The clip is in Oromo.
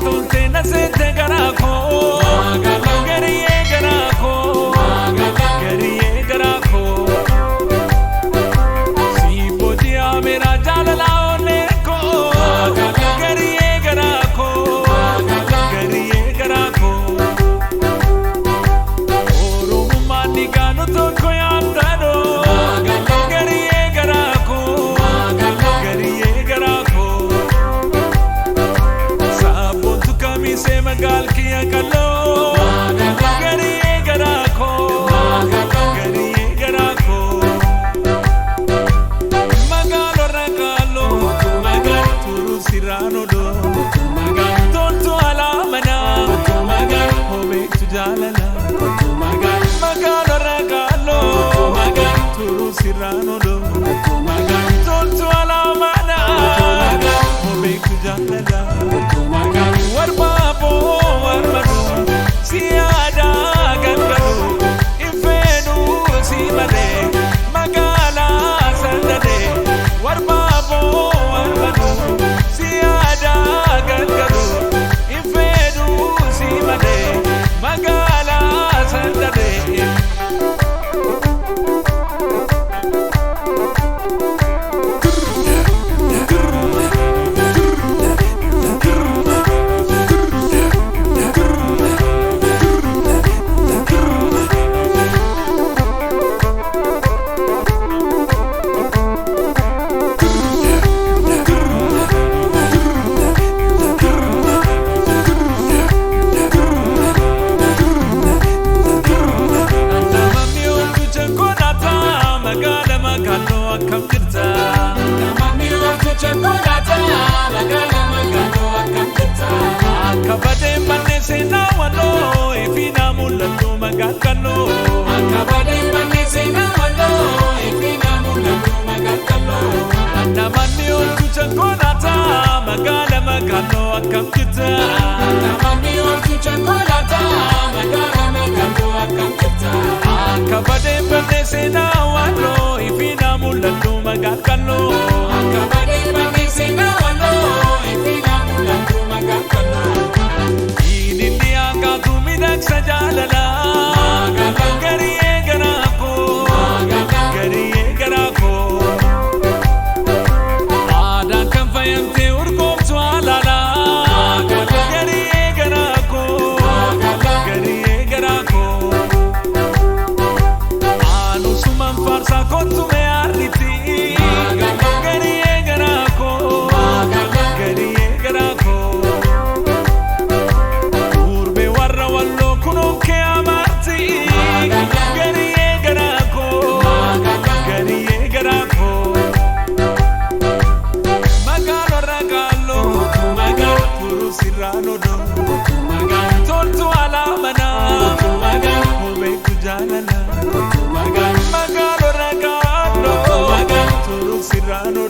tonte na sente garako gariye garako gariye garako si podia mera jalala one ko gariye garako gariye garako oru mani gano to koyandaro gariye garako gariye garako sabon tu kami se magal kiya kallo gariye garako gariye garako magalo ragalo magal turu sirano do magal tonto ala mana magal hobe tu jalala magalo ragalo magal turu sirano do magal tonto ala mana hobe tu jalala warbabo warbado siada gangado infenu simade magala sandade warbabo warbado siada gangado infenu simade magala sandade Akabade manese na walo ifina mulatu magakalo akabade manese na walo ifina mulatu magakalo anamani ontu chankolata magala magalo akamkita anamani ontu chankolata magala magalo akamkita akabade manese na walo ifina mulatu magakalo akabade manese na walo ifina mulatu magakalo sajalala gariye garako gariye garako ada kan fayante urkom swalala gariye garako gariye garako anu suman farsa kotume ariti gariye garako gariye garako gariye garako gariye garako magalo ragalo magal puru sirano do magal tonto ala mana magal hobe kujalala magalo ragalo magal puru sirano